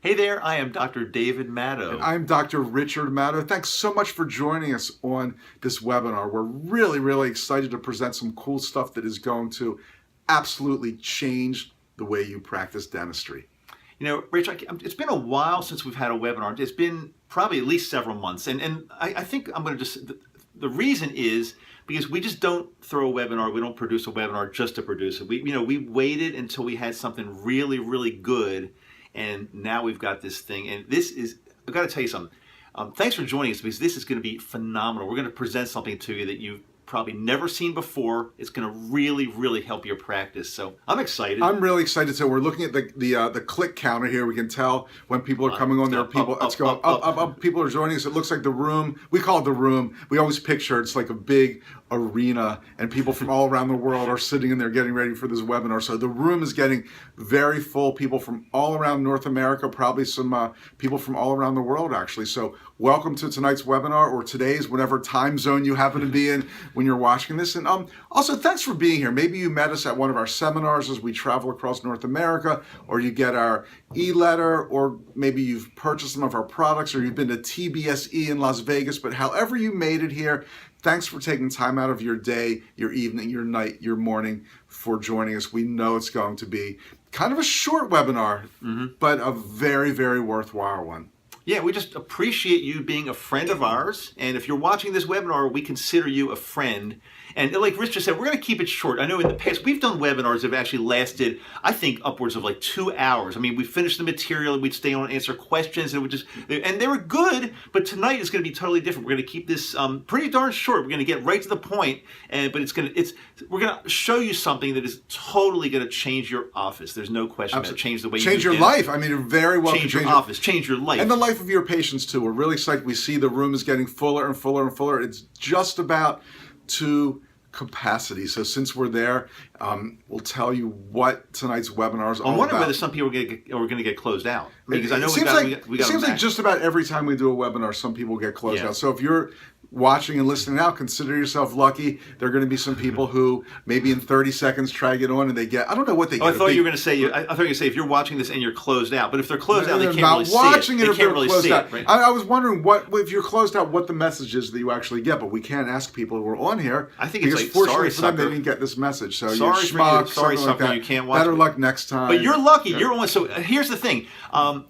Hey there, I am Dr. David And Maddow. I'm Dr. Richard Mato. Thanks so much for joining us on this webinar. We're really excited to present some cool stuff that is going to absolutely change the way you practice dentistry. You know, Rich, it's been a while since we've had a webinar. It's been probably at least several months. And I think I'm going to just, the reason is because we just don't throw a webinar. We don't produce a webinar just to produce it. We waited until we had something really good. And now we've got this thing. And this is, I've got to tell you something. Thanks for joining us because this is going to be phenomenal. We're going to present something to you that you've probably never seen before. It's going to really help your practice. So I'm excited. I'm really excited. So we're looking at the click counter here. We can tell when people are coming on. There are people. Let's go up. People are joining us. It looks like the room. We call it the room. We always picture it's like a big arena, and people from all around the world are sitting in there getting ready for this webinar. So the room is getting very full. People from all around North America, probably some people from all around the world actually. So welcome to tonight's webinar, or today's, whatever time zone you happen to be in when you're watching this. And also thanks for being here. Maybe you met us at one of our seminars as we travel across North America, or you get our e-letter, or maybe you've purchased some of our products, or you've been to TBSE in Las Vegas. But however you made it here, thanks for taking time out of your day, your evening, your night, your morning for joining us. We know it's going to be kind of a short webinar, but a very worthwhile one. Yeah, we just appreciate you being a friend of ours. And if you're watching this webinar, we consider you a friend. And like Rich just said, we're going to keep it short. I know in the past, we've done webinars that have actually lasted, I think, upwards of like 2 hours. I mean, we finished the material and we'd stay on and answer questions. And they were good, but tonight is going to be totally different. We're going to keep this pretty darn short. We're going to get right to the point. But we're going to show you something that is totally going to change your office. There's no question about it. Change the way you change your life. I mean, it very well change your office, change your life. And the life of your patients too. We're really excited. We see the room is getting fuller and fuller. It's just about to capacity. So since we're there, we'll tell you what tonight's webinar is all about. I'm wondering whether some people are going to get closed out. Because I know it seems like just about every time we do a webinar, some people get closed out. So if you're watching and listening now, consider yourself lucky. There are going to be some people who maybe in 30 seconds try to get on and they get, I don't know what they get. I thought you were going to say, if you're watching this and you're closed out, but if they're closed out, they can't really see it. They can't really see it, right? I was wondering if you're closed out, what the message is that you actually get, but we can't ask people who are on here. I think it's like, fortunately for them, they didn't get this message. So sorry for you, sorry something like you can't watch. Better luck next time. But you're lucky. You're on. So here's the thing.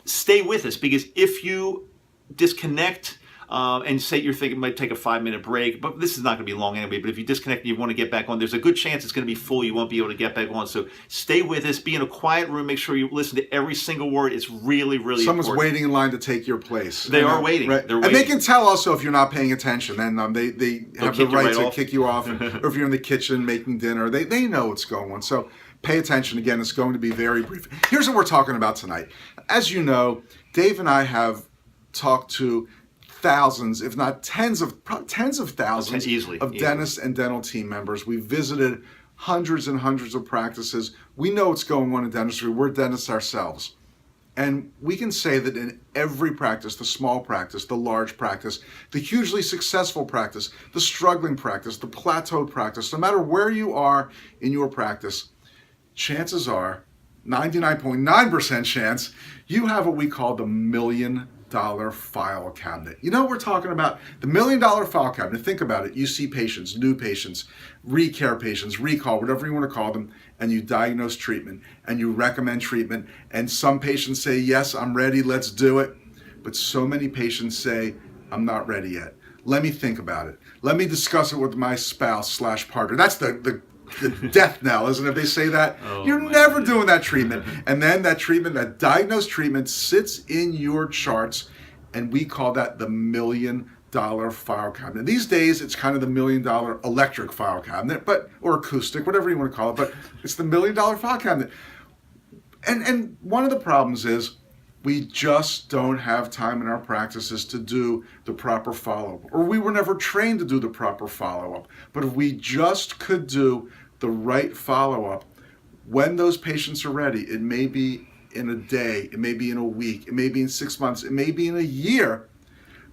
Stay with us, because if you disconnect and say you're thinking it might take a 5-minute break, but this is not going to be long anyway. But if you disconnect and you want to get back on, there's a good chance it's going to be full. You won't be able to get back on. So stay with us. Be in a quiet room. Make sure you listen to every single word. It's really Someone's important. waiting in line to take your place. They are waiting. Right. They're and waiting. they can tell also if you're not paying attention. And they have the right to kick you off. Or if you're in the kitchen making dinner, they know what's going on. So pay attention. Again, it's going to be very brief. Here's what we're talking about tonight. As you know, Dave and I have talked to thousands, if not tens of thousands of dentists and dental team members. We've visited hundreds and hundreds of practices. We know what's going on in dentistry. We're dentists ourselves. And we can say that in every practice, the small practice, the large practice, the hugely successful practice, the struggling practice, the plateaued practice, no matter where you are in your practice, chances are, 99.9% chance, you have what we call the $1 million file cabinet. You know what we're talking about? The $1 million file cabinet. Think about it. You see patients, new patients, recare patients, recall, whatever you want to call them, and you diagnose treatment and you recommend treatment. And some patients say, yes, I'm ready, let's do it. But so many patients say, I'm not ready yet. Let me think about it. Let me discuss it with my spouse/partner. That's the death knell, isn't it? If they say that, you're never doing that treatment. And then that treatment, that diagnosed treatment, sits in your charts, and we call that the $1 million file cabinet. These days, it's kind of the $1 million electric file cabinet, or acoustic, whatever you want to call it, but it's the $1 million file cabinet. And one of the problems is we just don't have time in our practices to do the proper follow-up, or we were never trained to do the proper follow-up. But if we just could do the right follow-up when those patients are ready, it may be in a day, it may be in a week, it may be in 6 months, it may be in a year,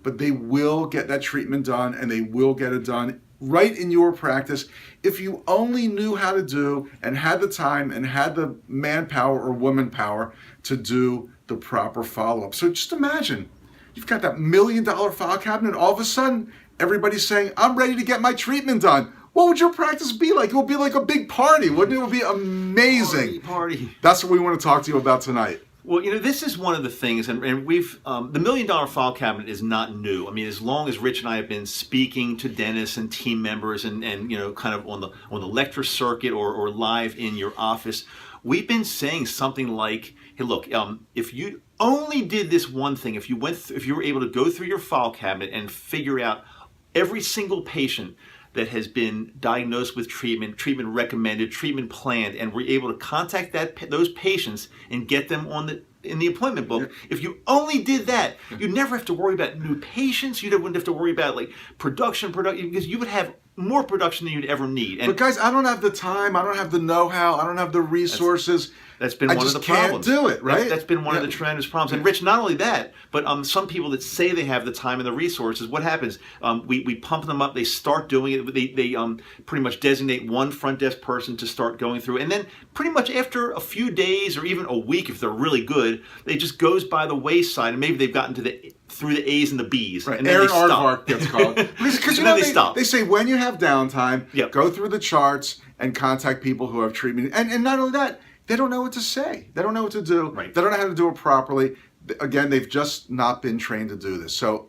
but they will get that treatment done, and they will get it done right in your practice if you only knew how to do and had the time and had the manpower or woman power to do the proper follow-up. So just imagine, you've got that $1 million file cabinet, and all of a sudden, everybody's saying, I'm ready to get my treatment done. What would your practice be like? It would be like a big party, wouldn't it? It would be amazing. Party. That's what we want to talk to you about tonight. Well, this is one of the things, and we've, the $1 million file cabinet is not new. I mean, as long as Rich and I have been speaking to dentists and team members and kind of on the lecture circuit or live in your office, we've been saying something like, hey, look, if you only did this one thing, if you were able to go through your file cabinet and figure out every single patient that has been diagnosed with treatment recommended, treatment planned, and we're able to contact those patients and get them in the appointment book. Yeah. If you only did that, you'd never have to worry about new patients. You wouldn't have to worry about production, because you would have more production than you'd ever need. But guys, I don't have the time. I don't have the know-how. I don't have the resources. That's been one of the problems. I just can't do it, right? That's been one of the tremendous problems. And Rich, not only that, but some people that say they have the time and the resources, what happens? We pump them up. They start doing it. They pretty much designate one front desk person to start going through. And then pretty much after a few days or even a week, if they're really good, it just goes by the wayside. And maybe they've gotten through the A's and the B's. Right. And then Aaron they stop. Aardvark gets called. Because they stop. They say when you have downtime, Yep. go through the charts and contact people who have treatment. And not only that, they don't know what to say. They don't know what to do. Right. They don't know how to do it properly. Again, they've just not been trained to do this. So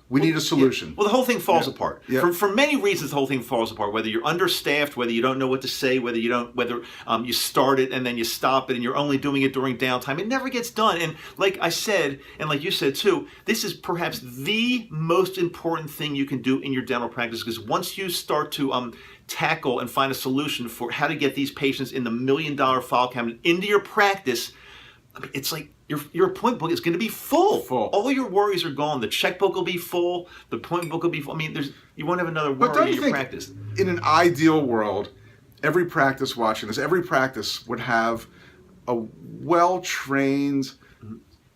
we need a solution. Yeah. Well, the whole thing falls apart. Yeah. For many reasons, the whole thing falls apart. Whether you're understaffed, whether you don't know what to say, whether you start it and then you stop it and you're only doing it during downtime, it never gets done. And like I said, and like you said too, this is perhaps the most important thing you can do in your dental practice, because once you start to tackle and find a solution for how to get these patients in the $1 million file cabinet into your practice, I mean, it's like your appointment book is going to be full. All your worries are gone. The checkbook will be full. The appointment book will be full. I mean, you won't have another worry in your practice. In an ideal world, every practice watching this, every practice would have a well-trained,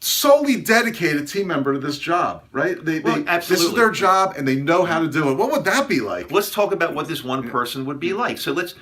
solely dedicated team member to this job, right? Absolutely. This is their job, and they know how to do it. What would that be like? Let's talk about what this one person would be like. So let's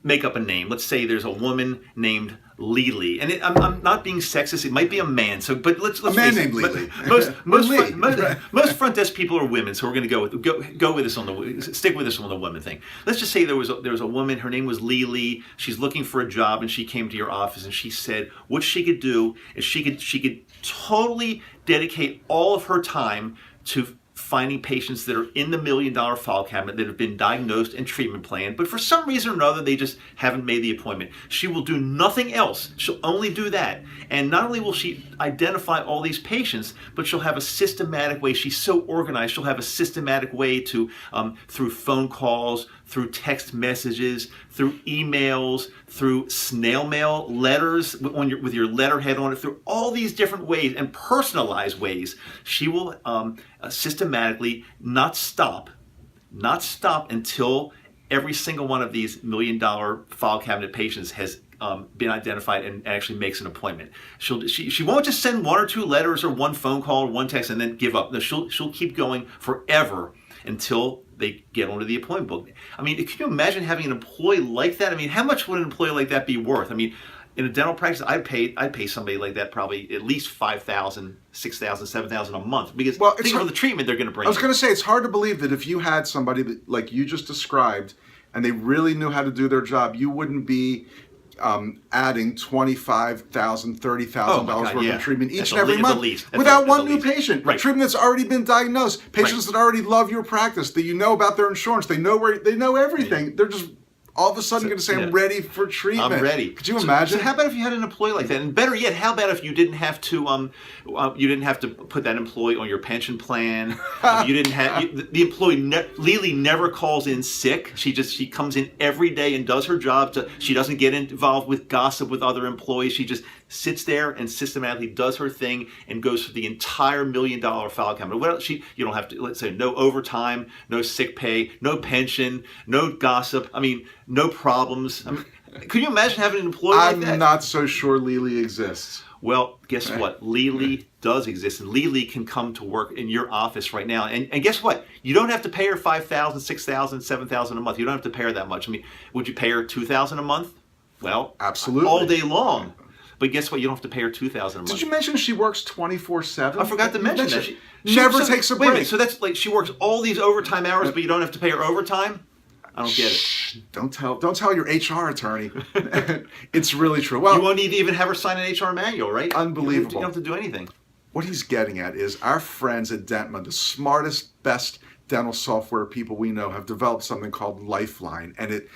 make up a name. Let's say there's a woman named Lily, and I'm not being sexist. It might be a man. So, but let's a man named Lily. Most front desk people are women, so we're going to go with us on stick with us on the women thing. Let's just say there was a woman. Her name was Lily. She's looking for a job, and she came to your office, and she said what she could do is she could totally dedicate all of her time to finding patients that are in the $1 million file cabinet that have been diagnosed and treatment planned, but for some reason or another, they just haven't made the appointment. She will do nothing else. She'll only do that. And not only will she identify all these patients, but she'll have a systematic way. She's so organized. She'll have a systematic way to, through phone calls, through text messages, through emails, through snail mail, letters with your letterhead on it, through all these different ways and personalized ways, she will systematically not stop until every single one of these $1 million file cabinet patients has been identified and actually makes an appointment. She won't just send one or two letters or one phone call or one text and then give up. No, she'll keep going forever until they get onto the appointment book. I mean, can you imagine having an employee like that? I mean, how much would an employee like that be worth? I mean, in a dental practice, I'd pay somebody like that probably at least $5,000, $6,000, $7,000 a month, because think of the treatment they're going to bring. I was going to say, it's hard to believe that if you had somebody that, like you just described, and they really knew how to do their job, you wouldn't be adding $25,000, $30,000 worth of treatment each and every month without one new patient. Right. Treatment that's already been diagnosed, patients that already love your practice, that you know about their insurance, they know everything. Yeah. They're just all of a sudden going to say, I'm ready for treatment. I'm ready. Could you imagine? So how about if you had an employee like that? And better yet, how about if you didn't have to put that employee on your pension plan? You didn't have the employee. Lily never calls in sick. She comes in every day and does her job. She doesn't get involved with gossip with other employees. She just sits there and systematically does her thing and goes through the entire $1 million file cabinet. What else? You don't have to, let's say, no overtime, no sick pay, no pension, no gossip. I mean, no problems. I mean, Could you imagine having an employee like that? I'm not so sure Lily exists. Well, guess what? Lily does exist, and Lily can come to work in your office right now. And guess what? You don't have to pay her $5,000, $6,000, $7,000 a month. You don't have to pay her that much. I mean, would you pay her $2,000 a month? Well, absolutely, all day long. But guess what? You don't have to pay her $2,000 a month. Did you mention she works 24/7? I forgot to mention that. She never takes a break. Wait a minute, so that's like she works all these overtime hours, but you don't have to pay her overtime? I don't get it. Don't tell your HR attorney. It's really true. Well, you won't need to even have her sign an HR manual, right? Unbelievable. You don't have to do anything. What he's getting at is our friends at Dentma, the smartest, best dental software people we know, have developed something called Lifeline, and it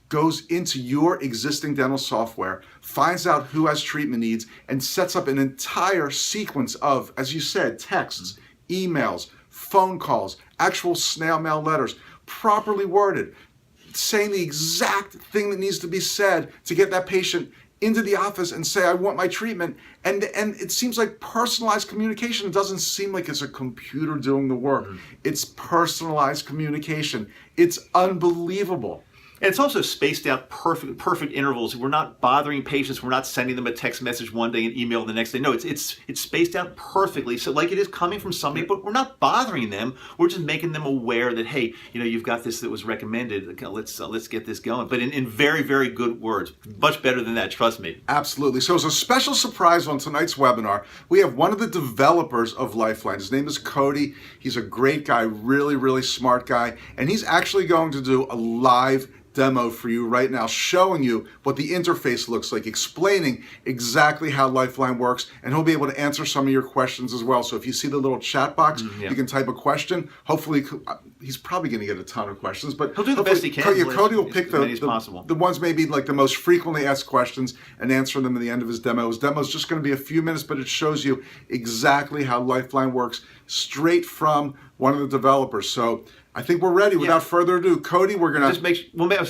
goes into your existing dental software, finds out who has treatment needs, and sets up an entire sequence of, as you said, texts, emails, phone calls, actual snail mail letters, properly worded, saying the exact thing that needs to be said to get that patient into the office and say, I want my treatment. And it seems like personalized communication. It doesn't seem like it's a computer doing the work. It's personalized communication. It's unbelievable. And it's also spaced out perfect intervals. We're not bothering patients. We're not sending them a text message one day and email the next day. No, it's spaced out perfectly. So like it is coming from somebody, but we're not bothering them. We're just making them aware that, hey, you've got this that was recommended. Okay, let's get this going. But in very, very good words. Much better than that, trust me. Absolutely. So as a special surprise on tonight's webinar, we have one of the developers of Lifeline. His name is Cody. He's a great guy, really, really smart guy. And he's actually going to do a live demo for you right now, showing you what the interface looks like, explaining exactly how Lifeline works, and he'll be able to answer some of your questions as well. So if you see the little chat box, you can type a question. Hopefully, he's probably going to get a ton of questions, but he'll do the best he can. Cody will pick the ones maybe like the most frequently asked questions and answer them at the end of his demo. His demo is just going to be a few minutes, but it shows you exactly how Lifeline works straight from one of the developers. So I think we're ready. Without further ado, Cody, we're going to...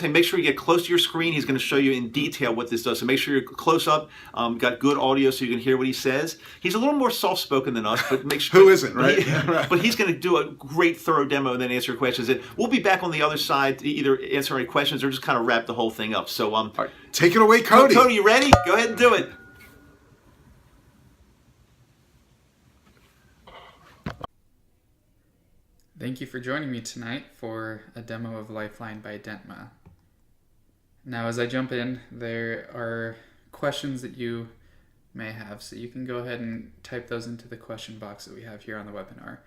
make sure you get close to your screen. He's going to show you in detail what this does. So make sure you're close up, got good audio so you can hear what he says. He's a little more soft-spoken than us, but make sure... Who isn't, right? But he's going to do a great, thorough demo and then answer your questions. And we'll be back on the other side to either answer any questions or just kind of wrap the whole thing up. So all right. Take it away, Cody. Cody, you ready? Go ahead and do it. Thank you for joining me tonight for a demo of Lifeline by Dentma. Now, as I jump in, there are questions that you may have, so you can go ahead and type those into the question box that we have here on the webinar,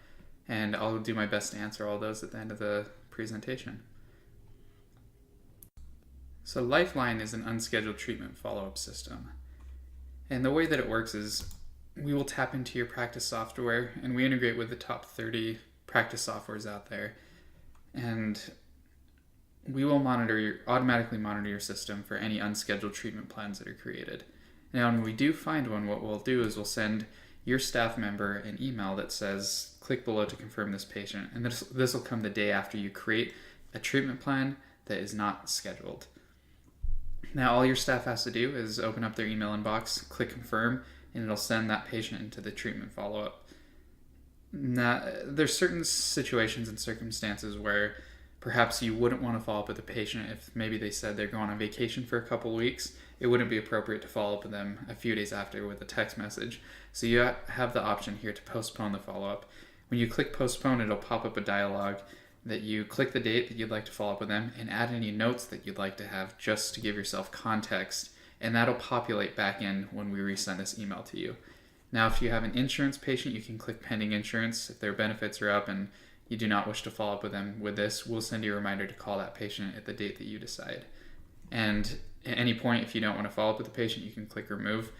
and I'll do my best to answer all those at the end of the presentation. So Lifeline is an unscheduled treatment follow-up system, and the way that it works is we will tap into your practice software, and we integrate with the top 30 practice softwares out there, and we will automatically monitor your system for any unscheduled treatment plans that are created. Now, when we do find one, what we'll do is we'll send your staff member an email that says, click below to confirm this patient, and this will come the day after you create a treatment plan that is not scheduled. Now, all your staff has to do is open up their email inbox, click confirm, and it'll send that patient into the treatment follow-up. Now, there's certain situations and circumstances where perhaps you wouldn't want to follow up with a patient if maybe they said they're going on vacation for a couple weeks. It wouldn't be appropriate to follow up with them a few days after with a text message. So you have the option here to postpone the follow-up. When you click postpone, it'll pop up a dialog that you click the date that you'd like to follow up with them and add any notes that you'd like to have just to give yourself context, and that'll populate back in when we resend this email to you. Now, if you have an insurance patient, you can click pending insurance. If their benefits are up and you do not wish to follow up with them with this, we'll send you a reminder to call that patient at the date that you decide. And at any point, if you don't want to follow up with the patient, you can click remove,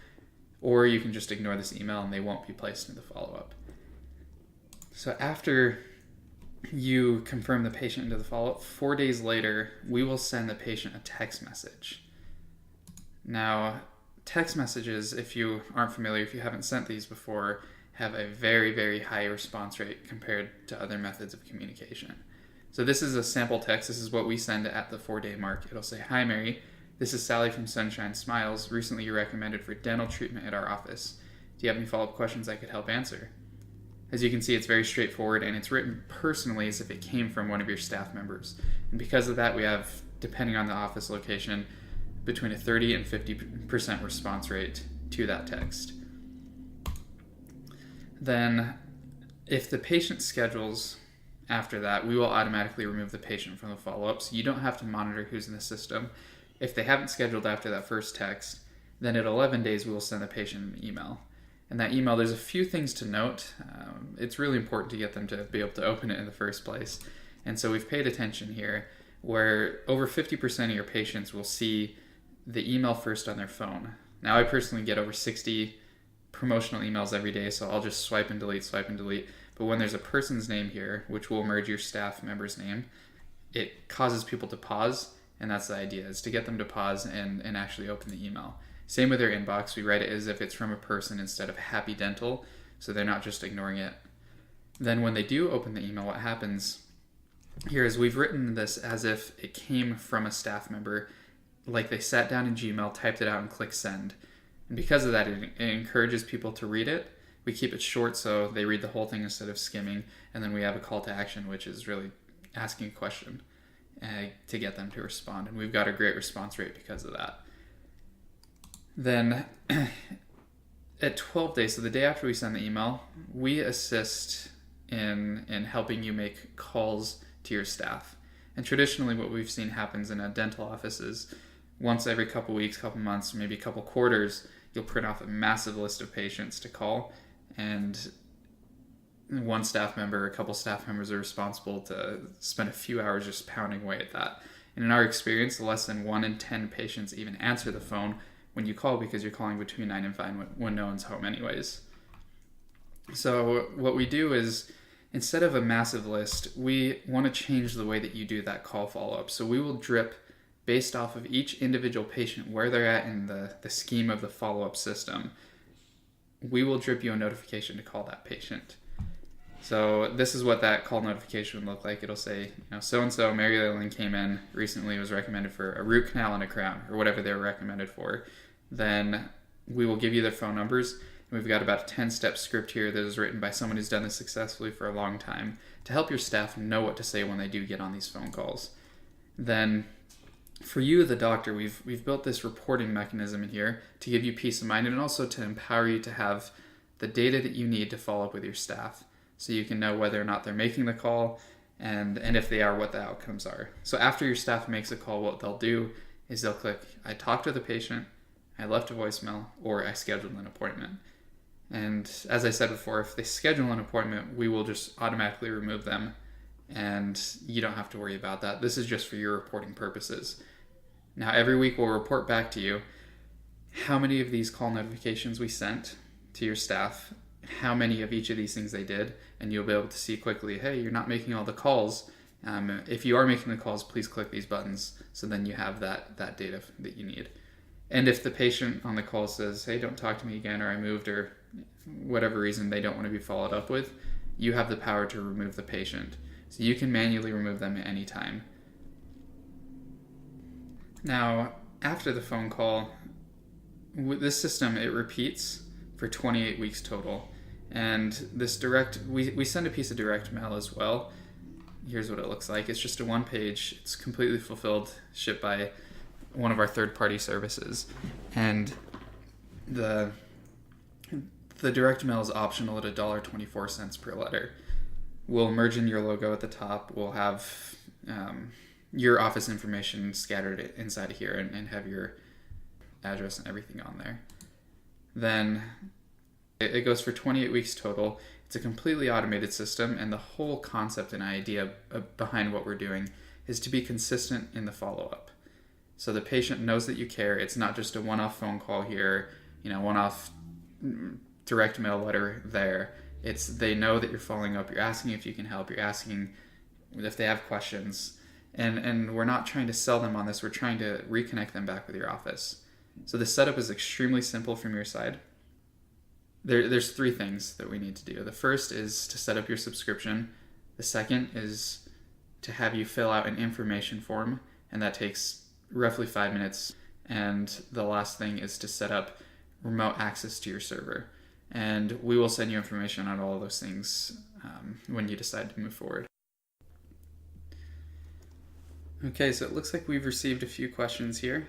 or you can just ignore this email and they won't be placed in the follow-up. So after you confirm the patient into the follow-up, 4 days later, we will send the patient a text message. Now, text messages, if you aren't familiar, if you haven't sent these before, have a very, very high response rate compared to other methods of communication. So this is a sample text. This is what we send at the 4-day mark. It'll say, "Hi Mary, this is Sally from Sunshine Smiles. Recently you recommended for dental treatment at our office. Do you have any follow-up questions I could help answer?" As you can see, it's very straightforward, and it's written personally as if it came from one of your staff members. And because of that, we have, depending on the office location, between a 30 and 50% response rate to that text. Then, if the patient schedules after that, we will automatically remove the patient from the follow-up, so you don't have to monitor who's in the system. If they haven't scheduled after that first text, then at 11 days we will send the patient an email. And that email, there's a few things to note. It's really important to get them to be able to open it in the first place. And so we've paid attention here, where over 50% of your patients will see the email first on their phone. Now, I personally get over 60 promotional emails every day, so I'll just swipe and delete. But when there's a person's name here, which will merge your staff member's name, it causes people to pause, and that's the idea, is to get them to pause and actually open the email. Same with their inbox. We write it as if it's from a person instead of Happy Dental, so they're not just ignoring it. Then when they do open the email, what happens here is we've written this as if it came from a staff member, like they sat down in Gmail, typed it out, and clicked send. And because of that, it encourages people to read it. We keep it short so they read the whole thing instead of skimming, and then we have a call to action, which is really asking a question to get them to respond. And we've got a great response rate because of that. Then at 12 days, so the day after we send the email, we assist in helping you make calls to your staff. And traditionally what we've seen happens in a dental office is once every couple weeks, couple months, maybe a couple quarters, you'll print off a massive list of patients to call, and one staff member, a couple staff members are responsible to spend a few hours just pounding away at that. And in our experience, less than 1 in 10 patients even answer the phone when you call, because you're calling between 9 and 5 when no one's home anyways. So what we do is, instead of a massive list, we want to change the way that you do that call follow-up. So we will drip based off of each individual patient, where they're at in the scheme of the follow-up system. We will drip you a notification to call that patient. So this is what that call notification would look like. It'll say, so-and-so, Mary Lynn came in recently, was recommended for a root canal and a crown, or whatever they were recommended for. Then we will give you their phone numbers. And we've got about a 10-step script here that is written by someone who's done this successfully for a long time to help your staff know what to say when they do get on these phone calls. Then for you, the doctor, we've built this reporting mechanism in here to give you peace of mind, and also to empower you to have the data that you need to follow up with your staff, so you can know whether or not they're making the call, and if they are, what the outcomes are. So after your staff makes a call, what they'll do is they'll click, I talked to the patient, I left a voicemail, or I scheduled an appointment. And as I said before, if they schedule an appointment, we will just automatically remove them, and you don't have to worry about that. This is just for your reporting purposes. Now, every week we'll report back to you how many of these call notifications we sent to your staff, how many of each of these things they did, and you'll be able to see quickly, hey, you're not making all the calls. If you are making the calls, please click these buttons, so then you have that data that you need. And if the patient on the call says, hey, don't talk to me again, or I moved, or whatever reason they don't want to be followed up with, you have the power to remove the patient. So you can manually remove them at any time. Now, after the phone call, with this system, it repeats for 28 weeks total. And this we send a piece of direct mail as well. Here's what it looks like. It's just a one-page, it's completely fulfilled, shipped by one of our third-party services. And the direct mail is optional at $1.24 per letter. We'll merge in your logo at the top. We'll have your office information scattered inside of here, and have your address and everything on there. Then it goes for 28 weeks total. It's a completely automated system, and the whole concept and idea behind what we're doing is to be consistent in the follow-up. So the patient knows that you care. It's not just a one-off phone call here, one-off direct mail letter there. They know that you're following up. You're asking if you can help. You're asking if they have questions. And we're not trying to sell them on this. We're trying to reconnect them back with your office. So the setup is extremely simple from your side. There's 3 things that we need to do. The first is to set up your subscription. The second is to have you fill out an information form, and that takes roughly 5 minutes. And the last thing is to set up remote access to your server. And we will send you information on all of those things when you decide to move forward. Okay, so it looks like we've received a few questions here.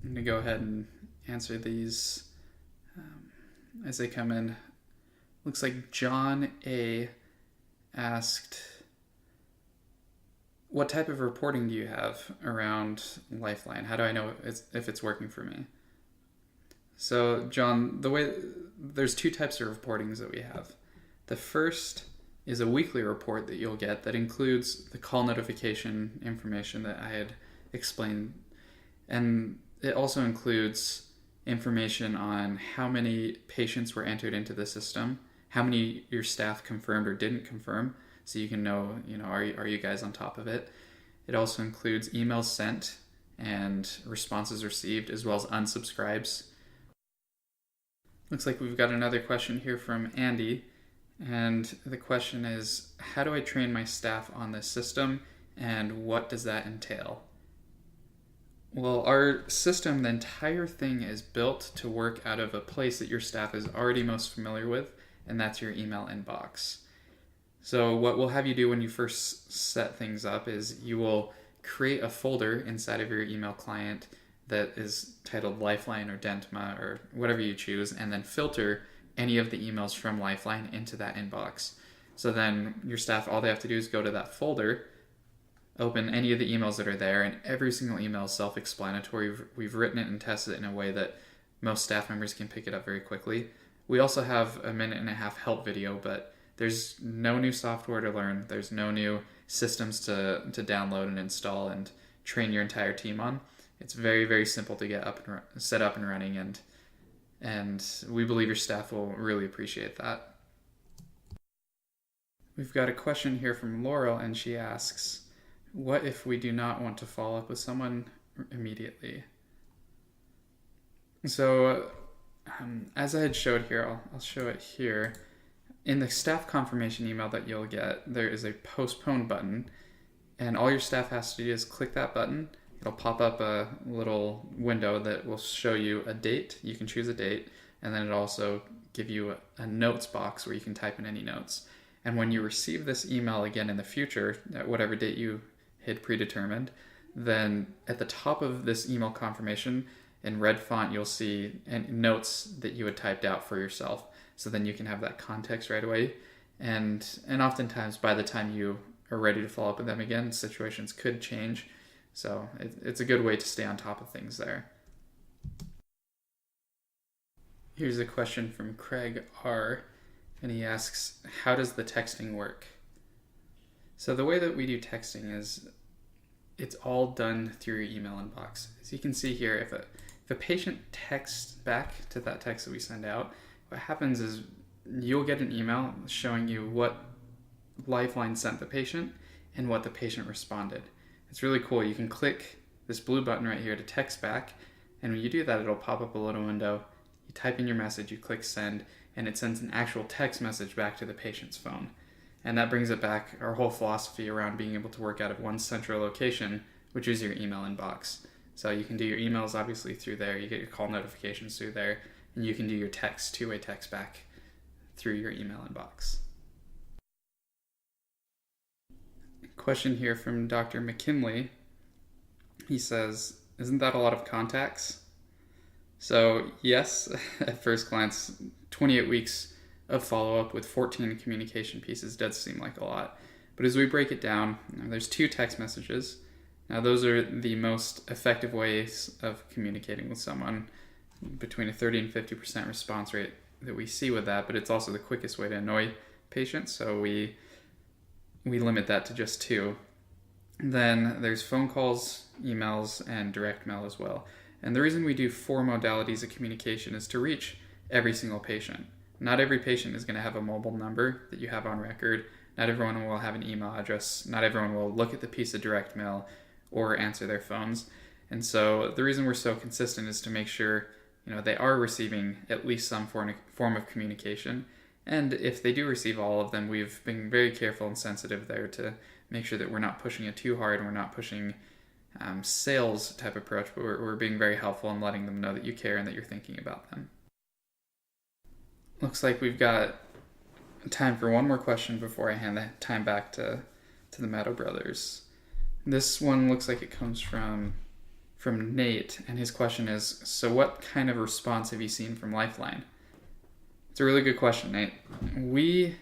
I'm going to go ahead and answer these as they come in. Looks like John A. asked, what type of reporting do you have around Lifeline? How do I know if it's working for me? So, John, there's two types of reportings that we have. The first is a weekly report that you'll get that includes the call notification information that I had explained. And it also includes information on how many patients were entered into the system, how many your staff confirmed or didn't confirm, so you can know, are you guys on top of it? It also includes emails sent and responses received, as well as unsubscribes. Looks like we've got another question here from Andy, and the question is, how do I train my staff on this system, and what does that entail? Well, our system, the entire thing is built to work out of a place that your staff is already most familiar with, and that's your email inbox. So what we'll have you do when you first set things up is you will create a folder inside of your email client that is titled Lifeline or Dentma or whatever you choose, and then filter any of the emails from Lifeline into that inbox. So then your staff, all they have to do is go to that folder, open any of the emails that are there, and every single email is self-explanatory. We've written it and tested it in a way that most staff members can pick it up very quickly. We also have a 1.5-minute help video, but there's no new software to learn. There's no new systems to download and install and train your entire team on. It's very, very simple to get set up and running, and we believe your staff will really appreciate that. We've got a question here from Laurel, and she asks, what if we do not want to follow up with someone immediately? So, as I had showed here, I'll show it here. In the staff confirmation email that you'll get, there is a postpone button, and all your staff has to do is click that button. It'll pop up a little window that will show you a date. You can choose a date, and then it'll also give you a notes box where you can type in any notes. And when you receive this email again in the future, at whatever date you had predetermined, then at the top of this email confirmation, in red font, you'll see notes that you had typed out for yourself. So then you can have that context right away. And oftentimes, by the time you are ready to follow up with them again, situations could change. So it's a good way to stay on top of things there. Here's a question from Craig R. And he asks, how does the texting work? So the way that we do texting is it's all done through your email inbox. As you can see here, if a patient texts back to that text that we send out, what happens is you'll get an email showing you what Lifeline sent the patient and what the patient responded. It's really cool. You can click this blue button right here to text back, and when you do that, it'll pop up a little window. You type in your message, you click send, and it sends an actual text message back to the patient's phone. And that brings it back, our whole philosophy around being able to work out of one central location, which is your email inbox. So you can do your emails obviously through there, you get your call notifications through there, and you can do your text, two-way text back through your email inbox. Question here from Dr. McKinley. He says, isn't that a lot of contacts? So yes, at first glance, 28 weeks of follow-up with 14 communication pieces does seem like a lot. But as we break it down, there's 2 text messages. Now those are the most effective ways of communicating with someone, between a 30 and 50% response rate that we see with that, but it's also the quickest way to annoy patients, so we limit that to just 2. Then there's phone calls, emails, and direct mail as well. And the reason we do 4 modalities of communication is to reach every single patient. Not every patient is going to have a mobile number that you have on record. Not everyone will have an email address. Not everyone will look at the piece of direct mail or answer their phones. And so the reason we're so consistent is to make sure they are receiving at least some form of communication. And if they do receive all of them, we've been very careful and sensitive there to make sure that we're not pushing it too hard and we're not pushing sales type approach, but we're being very helpful in letting them know that you care and that you're thinking about them. Looks like we've got time for one more question before I hand the time back to the Maddow brothers. This one looks like it comes from from Nate, and his question is, so what kind of response have you seen from Lifeline? It's a really good question, Nate. We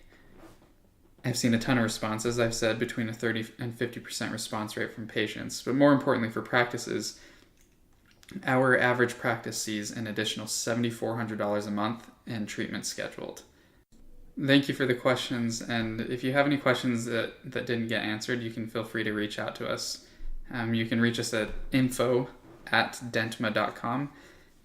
have seen a ton of responses. I've said between a 30 and 50% response rate from patients, but more importantly for practices, our average practice sees an additional $7,400 a month in treatment scheduled. Thank you for the questions, and if you have any questions that didn't get answered, you can feel free to reach out to us. You can reach us at info@dentma.com,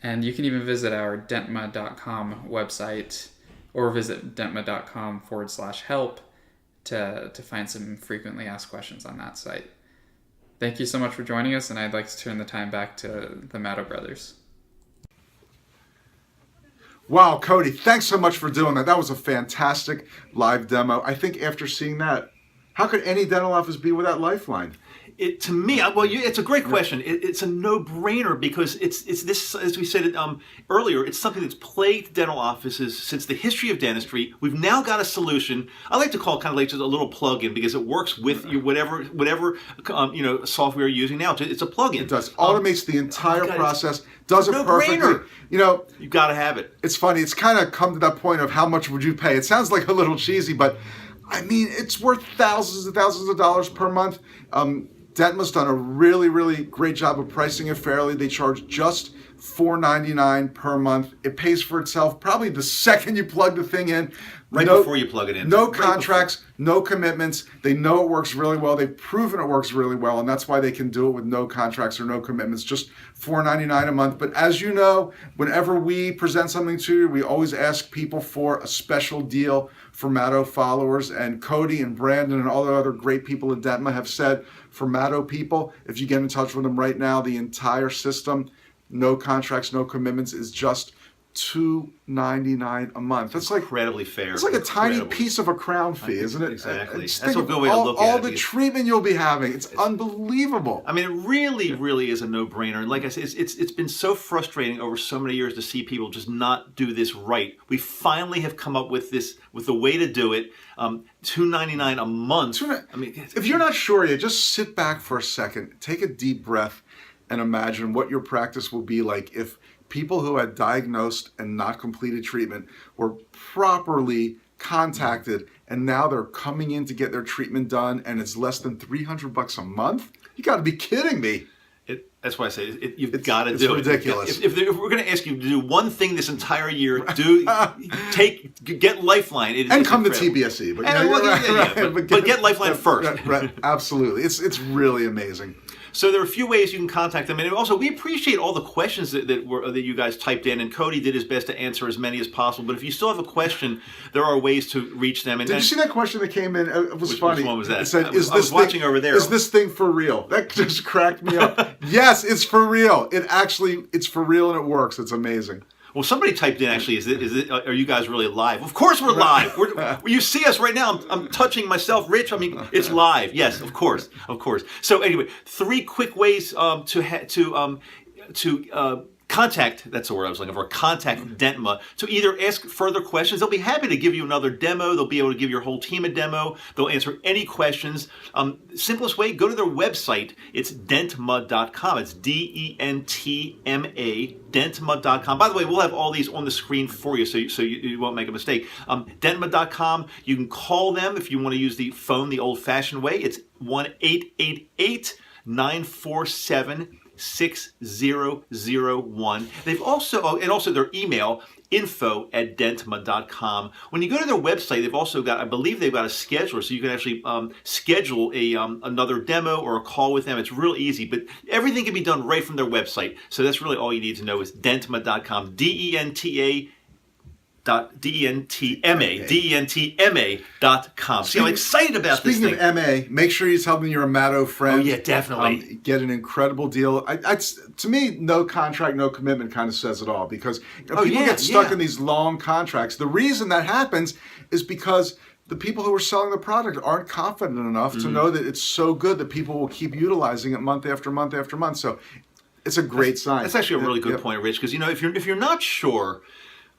and you can even visit our dentma.com website or visit dentma.com/help to find some frequently asked questions on that site. Thank you so much for joining us, and I'd like to turn the time back to the Matto brothers. Wow, Cody, thanks so much for doing that. That was a fantastic live demo. I think after seeing that, how could any dental office be without Lifeline? To me, it's a great question. It's a no-brainer because it's this, as we said earlier, it's something that's plagued dental offices since the history of dentistry. We've now got a solution. I like to call it kind of like just a little plug-in because it works with your whatever software you're using now. It's a plug-in. It does. Automates the entire process. Does it perfectly. You got to have it. It's funny. It's kind of come to that point of how much would you pay. It sounds like a little cheesy, but I mean, it's worth thousands and thousands of dollars per month. Dentma's done a really, really great job of pricing it fairly. They charge just $4.99 per month. It pays for itself probably the second you plug the thing in. Before you plug it in. No contracts, no commitments. They know it works really well. They've proven it works really well, and that's why they can do it with no contracts or no commitments, just $4.99 a month. But as you know, whenever we present something to you, we always ask people for a special deal for Matto followers. And Cody and Brandon and all the other great people at Dentma have said, for Matto people, if you get in touch with them right now, the entire system, no contracts, no commitments, is just $2.99 a month. That's like incredibly fair. It's like a tiny piece of a crown fee, isn't it? Exactly. That's a good way to look at it. All the treatment you'll be having. It's unbelievable. I mean, it really, really is a no-brainer. And like I said, it's been so frustrating over so many years to see people just not do this right. We finally have come up with the way to do it. $2.99 a month. I mean, if you're not sure yet, just sit back for a second, take a deep breath, and imagine what your practice will be like if people who had diagnosed and not completed treatment were properly contacted, and now they're coming in to get their treatment done, and it's less than $300 a month. You got to be kidding me. That's why I say you've got to do it. It's ridiculous. If we're going to ask you to do one thing this entire year, get Lifeline. And come to TBSE. But get Lifeline first. Right, absolutely. It's really amazing. So there are a few ways you can contact them, and also we appreciate all the questions that you guys typed in, and Cody did his best to answer as many as possible. But if you still have a question, there are ways to reach them. Did you see that question that came in? It was funny. Which one was that? It said, I was watching over there. Is this thing for real? That just cracked me up. Yes, it's for real. It's for real, and it works. It's amazing. Well, somebody typed in actually, are you guys really live? Of course we're live. You see us right now. I'm touching myself, Rich. I mean, it's live. Yes, of course. So anyway, 3 quick ways to contact, that's the word I was looking for, contact Dentma to either ask further questions. They'll be happy to give you another demo. They'll be able to give your whole team a demo. They'll answer any questions. Simplest way, go to their website. It's dentma.com. It's DENTMA, dentma.com. By the way, we'll have all these on the screen for you so you won't make a mistake. Dentma.com. You can call them if you want to use the phone the old-fashioned way. It's 1-888-947 6001. They've also, and also their email, info@dentma.com. When you go to their website, they've also got, I believe they've got a scheduler, so you can actually schedule another demo or a call with them. It's real easy, but everything can be done right from their website. So that's really all you need to know is dentma.com, DENTMA.com. See, I'm excited about this thing. Speaking of MA, make sure you tell them you're a Matto friend. Oh, yeah, definitely. Get an incredible deal. To me, no contract, no commitment kind of says it all, because people get stuck in these long contracts. The reason that happens is because the people who are selling the product aren't confident enough to know that it's so good that people will keep utilizing it month after month after month. So it's a great sign. That's actually a really good point, Rich, because if you're not sure,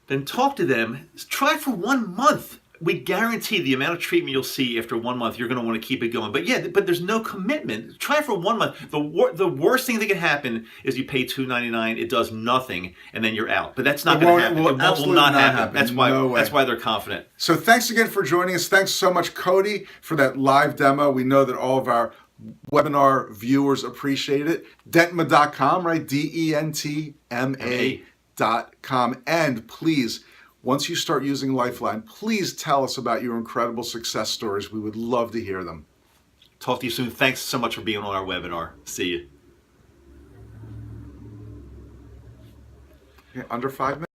then talk to them. Try it for 1 month. we guarantee the amount of treatment you'll see after 1 month, you're going to want to keep it going. But yeah, but there's no commitment. Try it for 1 month. The worst thing that can happen is you pay $2.99, it does nothing, and then you're out. But that's not going to happen. It will not happen. That's why they're confident. So thanks again for joining us. Thanks so much, Cody, for that live demo. We know that all of our webinar viewers appreciate it. Dentma.com, right? DENTMA.com. And please, once you start using Lifeline, please tell us about your incredible success stories. We would love to hear them. Talk to you soon. Thanks so much for being on our webinar. See you. Yeah, under 5 minutes.